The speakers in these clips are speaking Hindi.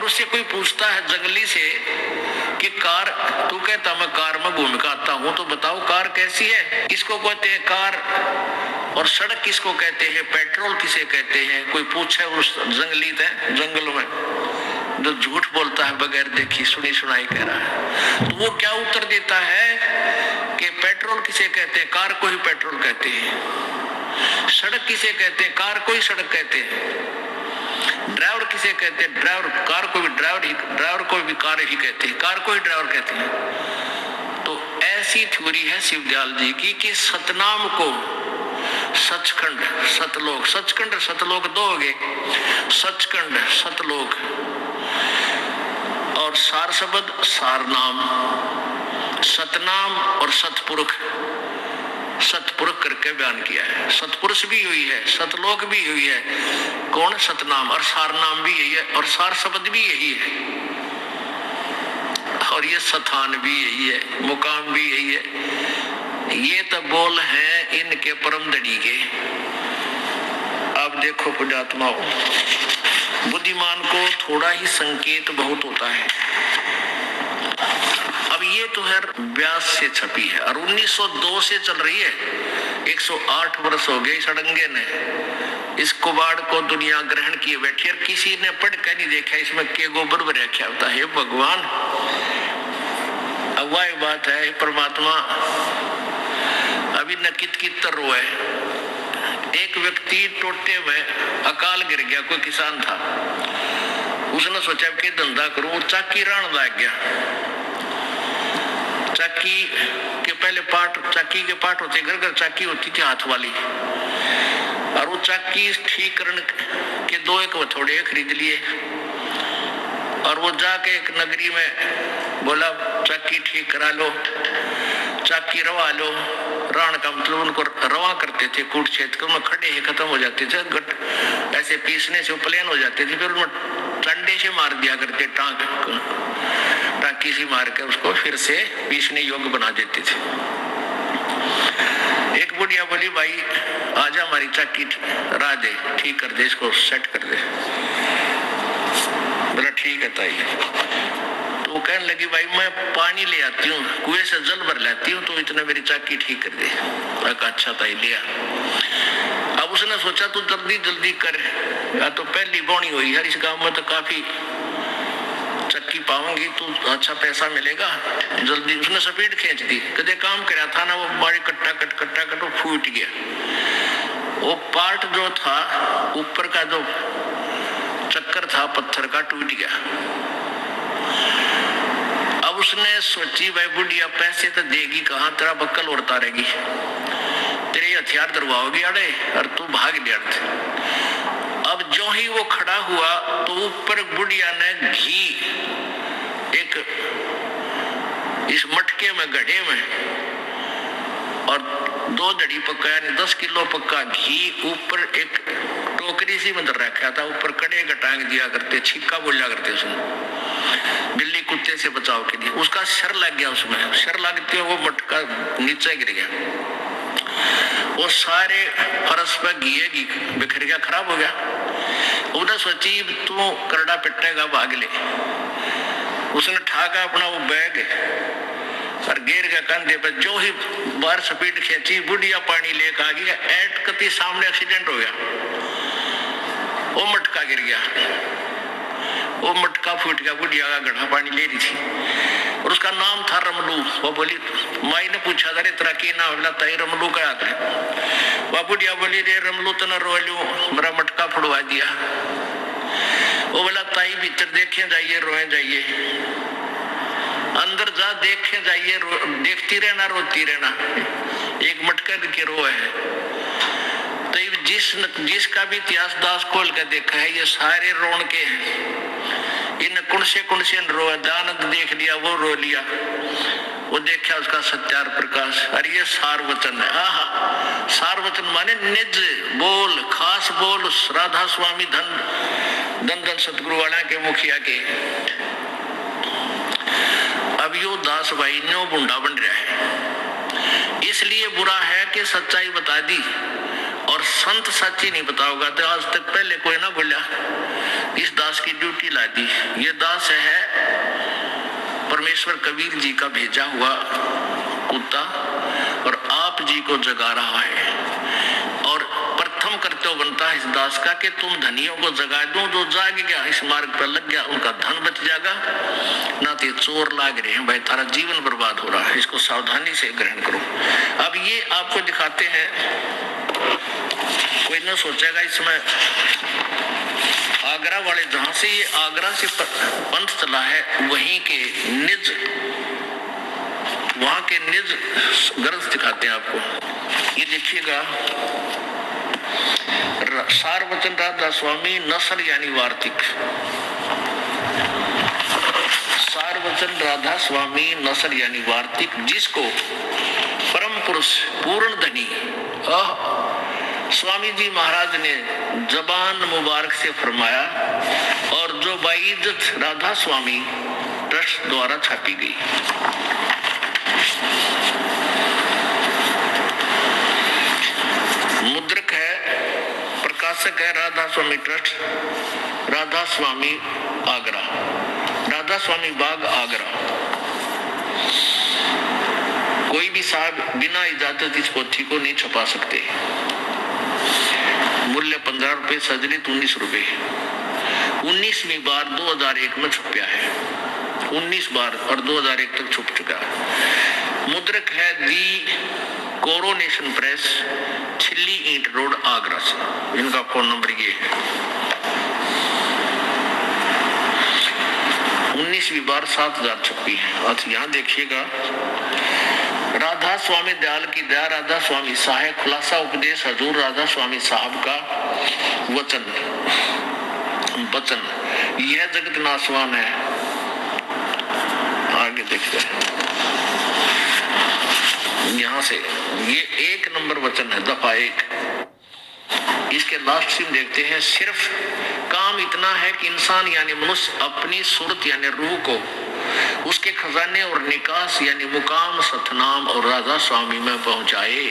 उससे कोई पूछता है जंगली से कि कार, तू कहता मैं कार में घूम के आता हूं, तो बताओ कार कैसी है, किसको कहते हैं कार, और सड़क किसको कहते हैं, पेट्रोल किसे कहते हैं। कोई पूछे उस जंगली से, जंगल में जो झूठ बोलता है बगैर देखी सुनी सुनाई कह रहा है, तो वो क्या उत्तर देता है कि पेट्रोल किसे कहते हैं, कार को ही पेट्रोल कहते हैं। सड़क किसे कहते हैं, कार को ही सड़क कहते हैं। ड्राइवर किसे कहते हैं, ड्राइवर, कार को भी ड्राइवर को भी कार ही कहते हैं, कार को ही ड्राइवर कहते हैं। तो ऐसी थ्योरी है शिवदयाल जी की कि सतनाम को सचखंड सतलोक, सचखंड सतलोक दो हो गए, सचखंड सतलोक और सार शब्द सार नाम, सतनाम और सतपुरुष, सतपुरुष करके बयान किया है। सतपुरुष भी हुई है, सतलोक भी हुई है, कौन, सतनाम, और सार नाम भी यही है, और सार शब्द भी यही है, और ये स्थान भी यही है, मुकाम भी यही है। ये तो बोल है इनके परम धनी के। अब देखो पुण्यात्माओ, बुद्धिमान को थोड़ा ही संकेत बहुत होता है। अब ये तो है व्यास से छपी है और 1902 से चल रही है, 108 वर्ष हो गए सड़ंगे ने इस कुबाड़ को दुनिया ग्रहण किए बैठी, और किसी ने पढ़ कर नहीं देखा इसमें के गोबर भर रखा होता है। भगवान, अब वह बात है परमात्मा अभी नकित की तर है। एक व्यक्ति टोटे में अकाल गिर गया, कोई किसान था, उसने सोचा कि धंधा करूं, वो चाकी राण लग गया। चाकी के पहले पार्ट, चाकी के पार्ट होते, घर घर चाकी होती थी हाथ वाली, और वो चाकी ठीक करने के 2-1 हथौड़े खरीद लिए, और वो जाके एक नगरी में बोला चाकी ठीक करा लो, चाकी रवा लो। राण का मतलब उनको रवा करते थे, कूट छेद कर उनमें खड़े ही खत्म हो जाते थे, गट ऐसे पीसने से प्लेन हो जाते थे, फिर उनमें डंडे से मार दिया करते, टांकी से मार कर उसको फिर से पीसने योग्य बना देते थे। एक बुढ़िया बोली भाई आजा हमारी चाकी राह दे, ठीक कर दे, इसको सेट कर दे। बोला ठीक है ताई। तो वो कहने लगी भाई मैं पानी ले आती हूँ, कुएं से जल भर लाती हूँ, तो इतना मेरी चाकी ठीक कर दे। अच्छा ताई लिया। अब उसने सोचा तू जल्दी जल्दी कर, या तो पहली बोनी हुई है इस गांव में तो काफी चक्की पाऊंगी तो अच्छा पैसा मिलेगा, जल्दी। उसने स्पीड खींच दी, कदे काम करा था ना, वो बाड़ी कट्टा कट वो फूट गया। वो पार्ट जो था ऊपर का जो चक्कर था पत्थर का, टूट गया। अब उसने सोची भाई बुढ़िया पैसे तो देगी कहाँ, तेरा बक्कल और तारेगी, तेरे हथियार दरवाओगी अड़े और तू भाग लिया। अब जो ही वो खड़ा हुआ तो ऊपर बुढ़िया ने घी एक इस मटके में गड्ढे में और 2 दड़ी पक्का यानी 10 किलो पक्का घी ऊपर एक टोकरी सी में रखा था, ऊपर कड़े टांग दिया करते, छिक्का बोला करते उसमें, बिल्ली कुत्ते से बचाव के लिए। उसका सर लग गया, उसमें सर लगते वो मटका नीचे गिर गया, वो सारे फरस पर घी बिखर गया, खराब हो गया। उधर सोची तू करड़ा पिटेगा, भाग ले। उसने ठाका अपना वो बैग और गिर के कंधे पर, जो ही बाहर स्पीड खींची बुढ़िया पानी लेकर आ गया, एट कती सामने एक्सीडेंट हो गया, वो मटका गिर गया, वो मटका फूट गया, बुढ़िया का गड्ढा पानी ले रही थी और उसका नाम था रमलू। वो बोली, माई ने पूछा था तेरा की नाम, बोला ताई रमलू का आता है। वह बुढ़िया बोली रे रमलू तो न रो लू, मेरा मटका फुड़वा दिया। वो बोला ताई भीतर देखे जाइए, रोए जाइए, अंदर जा देखे जाइए, देखती रहना रोती रहना, एक मटका के रो है। तो जिसका भी इतिहास दास खोल कर देखा है, ये सारे रोन के हैं, इन कुण से रो, दानंद देख लिया वो रो लिया, वो देखा उसका सत्यार प्रकाश। और ये सार वचन है, आहा, सार वचन माने निज बोल, खास बोल, राधा स्वामी धन सतगुरु वाला के मुखिया के। अब यो दास भाई न्यो बुंडा बन रहा है, इसलिए बुरा है कि सच्चाई बता दी और संत सच्ची नहीं बताओगा। तो आज तक पहले कोई ना बोला इस दास की ड्यूटी ला दी। ये दास है परमेश्वर कबीर जी का भेजा हुआ कुत्ता और आप जी को जगा रहा है। और प्रथम कर्तव्य बनता है इस दास का कि तुम धनियों को जगा दो, जो जाग गया इस मार्ग पर लग गया उनका धन बच जाएगा, ना तो चोर लाग रहे हैं भाई, तारा जीवन बर्बाद हो रहा है, इसको सावधानी से ग्रहण करो। अब ये आपको दिखाते हैं, कोई ना सोचेगा इसमें आगरा वाले, जहां से ये आगरा से पंथ चला है वहीं के निज, वहां के निज गर्ज दिखाते हैं आपको। ये देखिएगा, सारवचन राधा स्वामी नसर यानी वार्तिक, सारवचन राधा स्वामी नसर यानी वार्तिक, जिसको परम पुरुष पूर्ण धनी स्वामी जी महाराज ने जबान मुबारक से फरमाया और जो बाइज्जत राधा स्वामी ट्रस्ट द्वारा छापी गई। मुद्रक है, प्रकाशक है राधा स्वामी ट्रस्ट, राधा स्वामी आगरा, राधा स्वामी बाग आगरा। कोई भी साहब बिना इजाजत इस पोथी को नहीं छपा सकते। मूल्य 15 रुपए, सजलित 19 रुपए। 19वीं बार 2001 में छपया है, 19 बार और 2001 तक छुप चुका है। मुद्रक है दी कोरोनेशन प्रेस, छिल्ली ईंट रोड आगरा से। इनका फोन नंबर ये है। 19वीं बार 7000 छपी है। अच्छा यहाँ देखिएगा, राधा स्वामी दयाल की दया, राधा स्वामी साहेब, खुलासा उपदेश हजूर राधा स्वामी साहब का वचन, यह जगत नासवान है। आगे देखते हैं, यहां से ये 1 नंबर वचन है, दफा 1। इसके लास्ट सीन देखते हैं, सिर्फ काम इतना है कि इंसान यानी मनुष्य अपनी सूरत यानी रूह को उसके खजाने और निकास यानी मुकाम सतनाम और राधा स्वामी में पहुंचाए।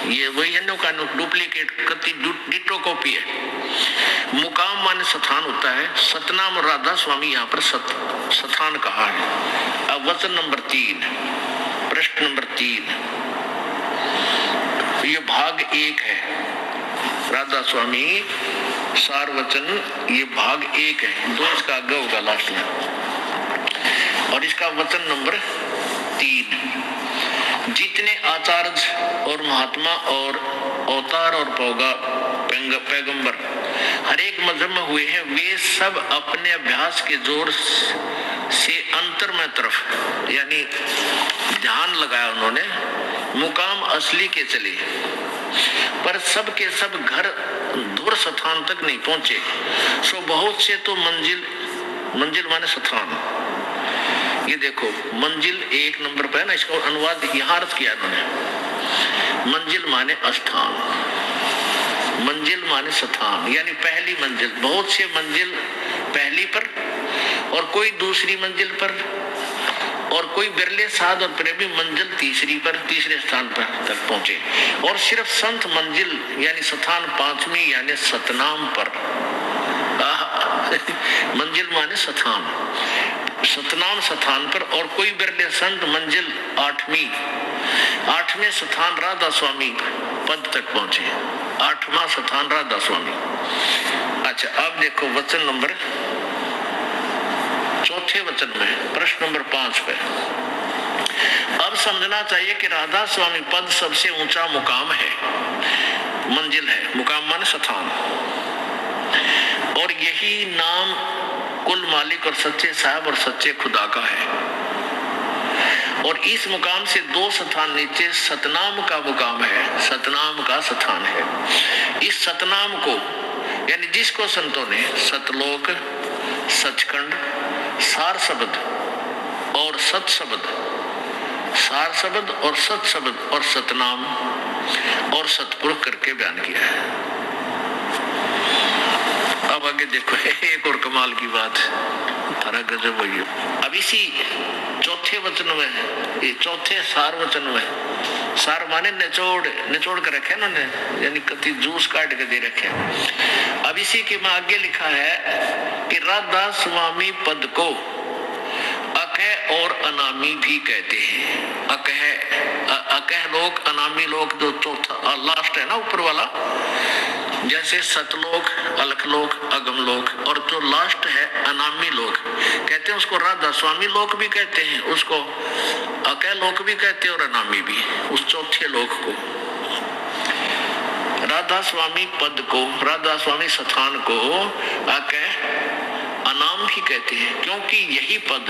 ये वही है का डुप्लीकेट कति डिटो कॉपी है। मुकाम माने स्थान होता है, सतनाम और राधा स्वामी यहाँ पर स्थान कहा है। अब वचन नंबर 3, प्रश्न नंबर 3, ये भाग 1 है, राधा स्वामी सार वचन, ये भाग 1 है, 2 इसका आगे होगा लास्ट में। और इसका वचन नंबर 3, जितने आचार्य और महात्मा और अवतार और पैगंबर हर एक मजहब में हुए हैं, वे सब अपने अभ्यास के जोर से अंतर में तरफ यानी ध्यान लगाया उन्होंने, मुकाम असली के चले, पर सब के सब घर दूर स्थान तक नहीं पहुंचे। सो बहुत से तो मंजिल माने स्थान, ये देखो मंजिल 1 नंबर पे है ना, इसका अनुवाद यहाँ अर्थ किया उन्होंने। मंजिल माने स्थान, मंजिल माने स्थान यानी पहली मंजिल। बहुत से मंजिल पहली पर और कोई दूसरी मंजिल पर, और कोई बिरले साध और प्रेमी मंजिल तीसरी पर, तीसरे स्थान पर तक पहुंचे। और सिर्फ संत मंजिल यानी स्थान 5वीं यानी सतनाम पर। मंजिल माने स्थान, सतनाम स्थान पर, और कोई बिरले संत मंजिल 8वें स्थान राधा स्वामी पद तक पहुंचे। 8वां स्थान राधा स्वामी। अच्छा अब देखो वचन नंबर 4 वचन में, प्रश्न नंबर 5 पे। अब समझना चाहिए कि राधा स्वामी पद सबसे ऊंचा मुकाम है, मंजिल है, मुकाम माने स्थान, और यही नाम कुल मालिक और सच्चे साहब और सच्चे खुदा का है। और इस मुकाम से 2 स्थान नीचे सतनाम का मुकाम है, सतनाम का स्थान है। इस सतनाम को यानी जिसको संतों ने सतलोक, सचखंड, सार शब्द और सत शब्द, सार शब्द और सत शब्द और सतनाम और सतपुरुष करके बयान किया है। अब आगे देखो एक और कमाल की बात, तारा गजब हुई। अब इसी 4 वचन में, ये 4 सार वचन में, सार माने निचोड़ कर रखे ना, यानी कति जूस काट के दे रखे। अब इसी के में आगे लिखा है कि राधा स्वामी पद को अकह और अनामी भी कहते हैं। अकह लोक, अनामी लोक जो चौथा लास्ट है ना ऊपर वाला, जैसे सतलोक, अलखलोक, अगमलोक, और जो लास्ट है अनामी लोक कहते हैं, उसको राधा स्वामी लोक भी कहते हैं, उसको अकह लोक भी कहते हैं और अनामी भी, उस चौथे लोक को। राधा स्वामी पद को, राधा स्वामी स्थान को अकह अनाम भी कहते हैं, क्योंकि यही पद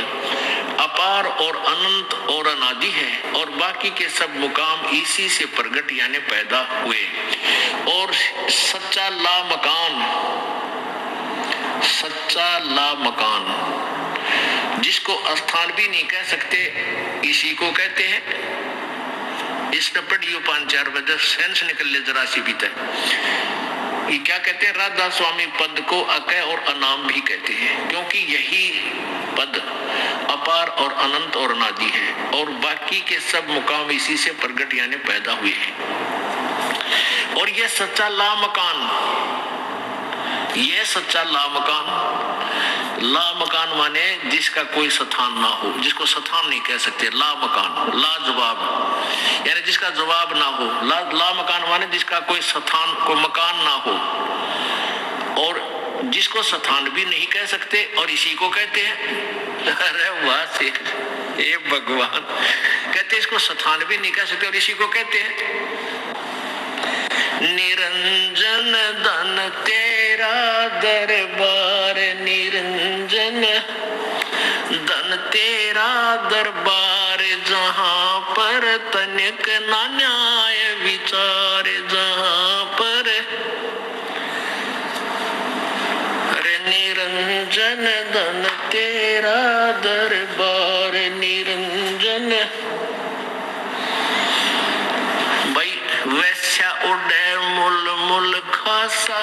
अपार और अनंत और अनादि है, और बाकी के सब मुकाम इसी से प्रगट यानी पैदा हुए। और सच्चा ला मकान, सच्चा ला मकान जिसको स्थान भी नहीं कह सकते, इसी को कहते हैं। इसने पढ़ियो 5-4 बजे सेंस निकल ले जरा सी भी तक। ये क्या कहते हैं? राधा स्वामी पद को अकह और अनाम भी कहते हैं, क्योंकि यही पद अपार और अनंत और अनादि है, और बाकी के सब मुकाम इसी से प्रगट यानी पैदा हुए हैं। और ये सच्चा ला मकान, ये सच्चा ला मकान माने जिसका कोई स्थान ना हो, जिसको स्थान नहीं कह सकते। ला मकान, ला जवाब यानी जिसका जवाब ना हो। ला मकान माने जिसका कोई स्थान, कोई मकान ना हो, और जिसको स्थान भी नहीं कह सकते, और इसी को कहते हैं। अरे वाह से हे भगवान, कहते इसको स्थान भी नहीं कह सकते और इसी को कहते हैं। निरंजन धन तेरा दरबार, निरंजन धन तेरा दरबार, जहाँ पर तनिक ना न्याय विचार, जहाँ पर। अरे निरंजन धन तेरा दरबार, निरंजन। भाई वैश्या उड़े मुल मुल खासा,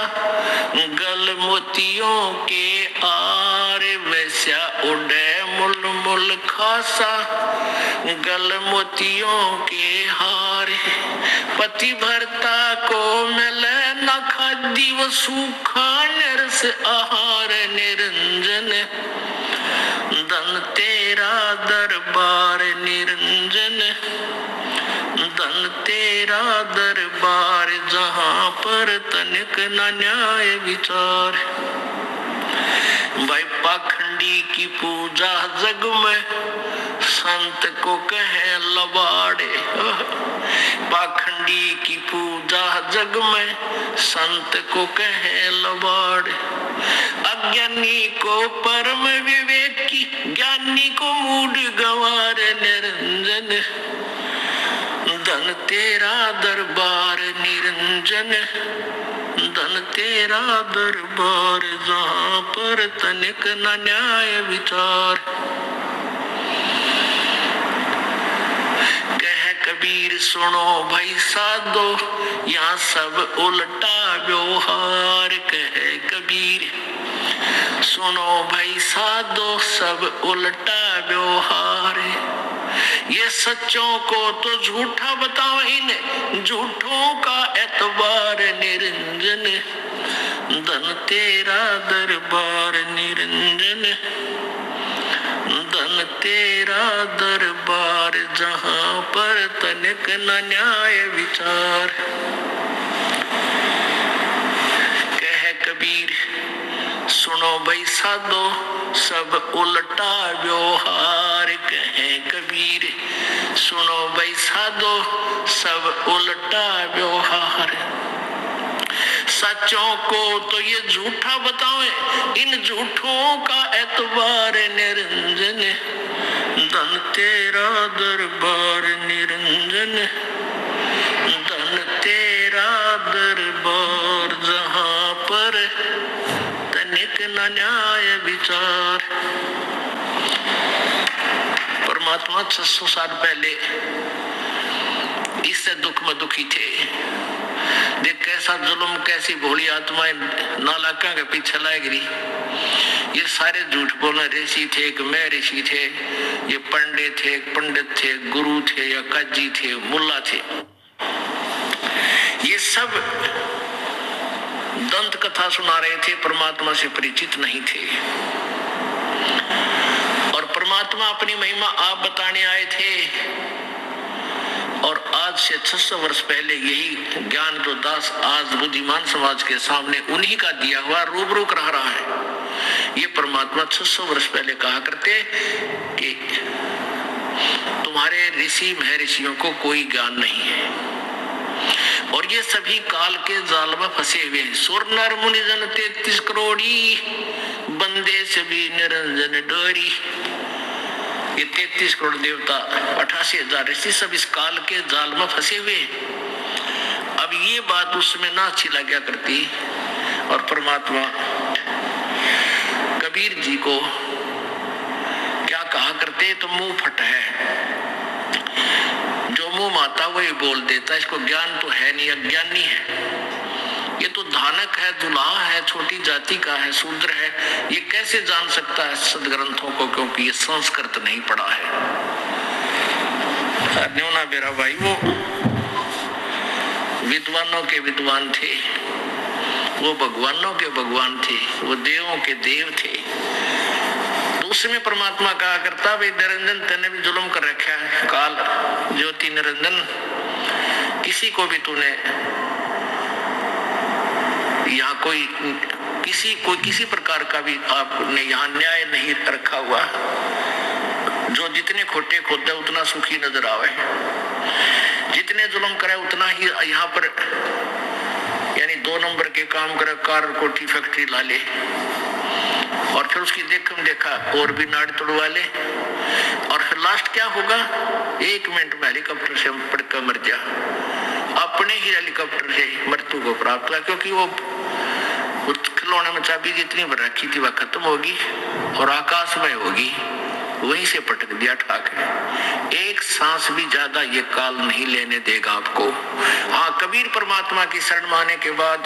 गल मोतियों के आर, वैश्या उड़े मुल मुल खासा, गल मोतियों के हार। पति भरता को मिले न खादी, वो सूखा नरस आहार, निरंजन धन तेरा दरबार, निरंजन धन तेरा दरबार, जहाँ पर तनिक न न्याय विचार। भाई पाखंडी की पूजा जग में, संत को कहे लबाड़े। पाखंडी की पूजा जग में, संत को कहे लबाड़े। अज्ञानी को परम विवेकी, ज्ञानी को मूड गंवार, निरंजन धन तेरा दरबार, निरंजन धन तेरा दरबार, जहाँ पर तनिक न न्याय विचार। कह कबीर सुनो भाई साधो, यहाँ सब उल्टा व्यवहार। कह कबीर सुनो भाई साधो, सब उल्टा व्यवहार। ये सच्चों को तो झूठा बताओ, इन झूठों का एतबार, निरंजन धन तेरा दरबार, निरंजन धन तेरा दरबार, जहाँ पर तनिक न न्याय विचार। कह कबीर सुनो भाई साधो, सब उल्टा व्यवहार। कहे कबीर सुनो भाई साधो, सब उल्टा व्यवहार। सच्चों को तो ये झूठा बताओ, इन झूठों का एतबार, निरंजन धन तेरा दरबार, निरंजन धन तेरा दरबार, जहाँ पर तनिक न न्याय विचार। परमात्मा 600 साल पहले इससे दुख में दुखी थे। देख कैसा जुल्म, कैसी भोली आत्माएं नालाका के पीछे लाई गिरी। ये सारे झूठ बोलने ऋषि थे, एक मैं ऋषि थे, ये पंडित थे, पंडित थे, गुरु थे या काजी थे, मुल्ला थे। ये सब दंत कथा कथा सुना रहे थे, परमात्मा से परिचित नहीं थे। और परमात्मा अपनी महिमा आप बताने आए थे। और आज से 600 वर्ष पहले यही ज्ञान जो दास आज बुद्धिमान समाज के सामने उन्हीं का दिया हुआ रूबरूक रहा है। ये परमात्मा 600 वर्ष पहले कहा करते कि तुम्हारे ऋषि महर्षियों को कोई ज्ञान नहीं है और ये सभी काल के जाल में फंसे हुए हैं। सुर नर मुनि जन 33 करोड़ी, बंदे सभी निरंजन डोरी। ये 33 करोड़ देवता, 88,000 ऋषि सब इस काल के जाल में फंसे हुए। अब ये बात उसमें ना अच्छी लगा करती और परमात्मा कबीर जी को क्या कहा करते, तो मुंह फट है, जो मुंह माता वही बोल देता, इसको ज्ञान तो है नहीं, अज्ञानी है। ये तो धानक है, दुल्हा है, छोटी जाति का है, शूद्र है, ये कैसे जान सकता है सदग्रंथों को, क्योंकि ये संस्कृत नहीं पढ़ा है। ना मेरा भाई वो विद्वानों के विद्वान थे, वो भगवानों के भगवान थे, वो देवों के देव थे। तो उसमें परमात्मा कहा करता, भाई निरंजन तेने भी जुल्म कर रखा है, काल ज्योति निरंजन, किसी को भी तूने यहाँ कोई किसी प्रकार का भी आपने यहाँ न्याय नहीं रखा हुआ। जो जितने खोटे खोदे उतना सुखी नजर आवे, जितने जुल्म करे उतना ही यहाँ पर, यानी 2 नंबर के काम करे, कार कोठी फैक्ट्री ला ले और फिर उसकी देखा और भी नाड़ तोड़वा ले, और फिर लास्ट क्या होगा, 1 मिनट में हेलीकॉप्टर से पड़कर मर जा। अपने ही हेलीकॉप्टर से मृत्यु को प्राप्त हुआ, क्योंकि वो खिलौने में चाबी जितनी भर रखी थी वह खत्म होगी और आकाश में होगी, वहीं से पटक दिया ठाक। एक सांस भी ज्यादा ये काल नहीं लेने देगा आपको। हाँ, कबीर परमात्मा की शरण में आने के बाद,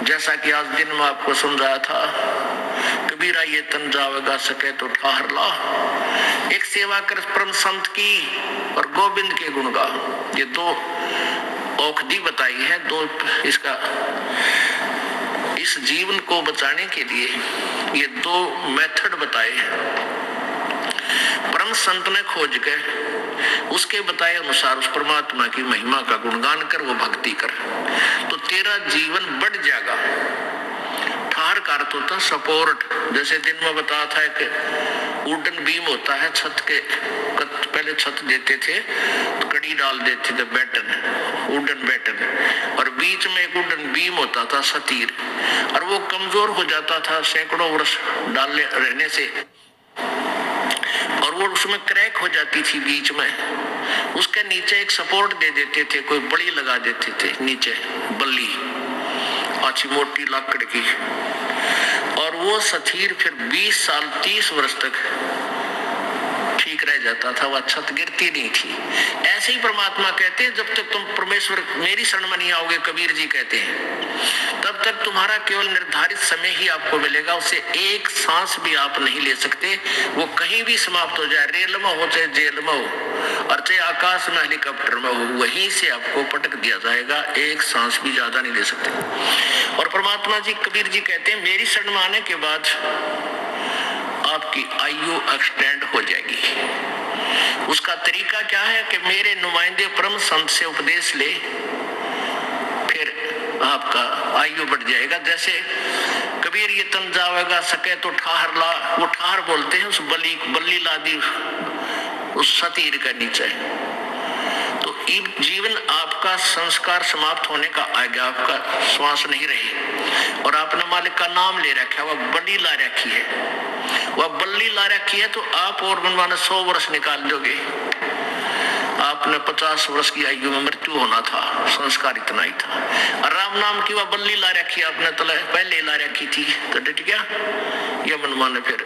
जैसा कि आज दिन में आपको समझाया था, कबीरा ये तन जावेगा सके तो ठहर ला, एक सेवा कर परम संत की और गोविंद के गुण गा। ये 2 औषधि बताई है, 2 इसका इस जीवन को बचाने के लिए ये 2 मेथड बताए परम संत ने खोज के, उसके बताए अनुसार उस परमात्मा की महिमा का गुणगान कर, वो भक्ति कर, तो तेरा जीवन बढ़ जाएगा। ठहर का अर्थ होता सपोर्ट, जैसे दिन में बताया था कि वुडन बीम होता है छत के, पहले छत देते थे तो कड़ी डाल देते थे, बैटन, वुडन बैटन, और बीच में एक वुडन बीम होता था सतीर, और वो कमजोर हो जाता था सैकड़ों वर्ष डालने रहने से, और वो उसमें क्रैक हो जाती थी बीच में, उसके नीचे एक सपोर्ट दे देते थे, कोई बड़ी लगा देते थे नीचे बल्ली अच्छी मोटी लकड़ की, और वो सतीर फिर 20 साल 30 वर्ष तक ठीक रह जाता था, वह छत गिरती नहीं थी। ऐसे ही परमात्मा कहते हैं, जब तक तुम परमेश्वर मेरी शरण में नहीं आओगे, कबीर जी कहते हैं, तब तक तुम्हारा केवल निर्धारित समय ही आपको मिलेगा, उससे एक सांस भी आप नहीं ले सकते। वो कहीं भी समाप्त हो जाए, रेल में हो चाहे जेल में हो और चाहे आकाश में हेलीकॉप्टर में हो, वहीं से आपको पटक दिया जाएगा, एक सांस भी ज्यादा नहीं ले सकते। और परमात्मा जी कबीर जी कहते हैं, मेरी शरण में आने के बाद आपकी आयु एक्सटेंड हो जाएगी। उसका तरीका क्या है कि मेरे नुमाइंदे परम संत से उपदेश ले, फिर आपका आयु बढ़ जाएगा। जैसे कबीर ये तन जावेगा सके तो ठहर ला, वो ठहर बोलते हैं उस बल्ली ला दी उस सतीर का नीचे, तो जीवन आपका संस्कार समाप्त होने का आगे, आपका श्वास नहीं रही, और आपने मालिक का नाम ले रखा है, वह बल्ली ला रखी है, वह बल्ली ला रखी है, तो आप और बनवाने 100 वर्ष निकाल दोगे। आपने 50 वर्ष की आयु में मृत्यु होना था, संस्कार इतना ही था। और राम नाम की वह बल्ली ला रखी, आपने पहले ला रखी थी, तो डट गया, ये मनमाने फिर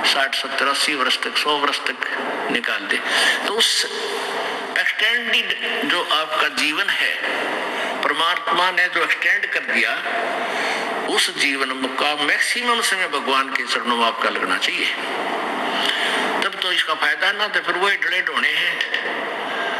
60 70 80 वर्ष तक 100 वर्ष तक निकाल दे। तो उस एक्सटेंडेड जो आपका जीवन है, परमात्मा ने जो एक्सटेंड कर दिया, उस जीवन का मैक्सिमम समय भगवान के चरणों में आपका लगना चाहिए, तब तो इसका फायदा ना, तो फिर वही डले ढोने हैं।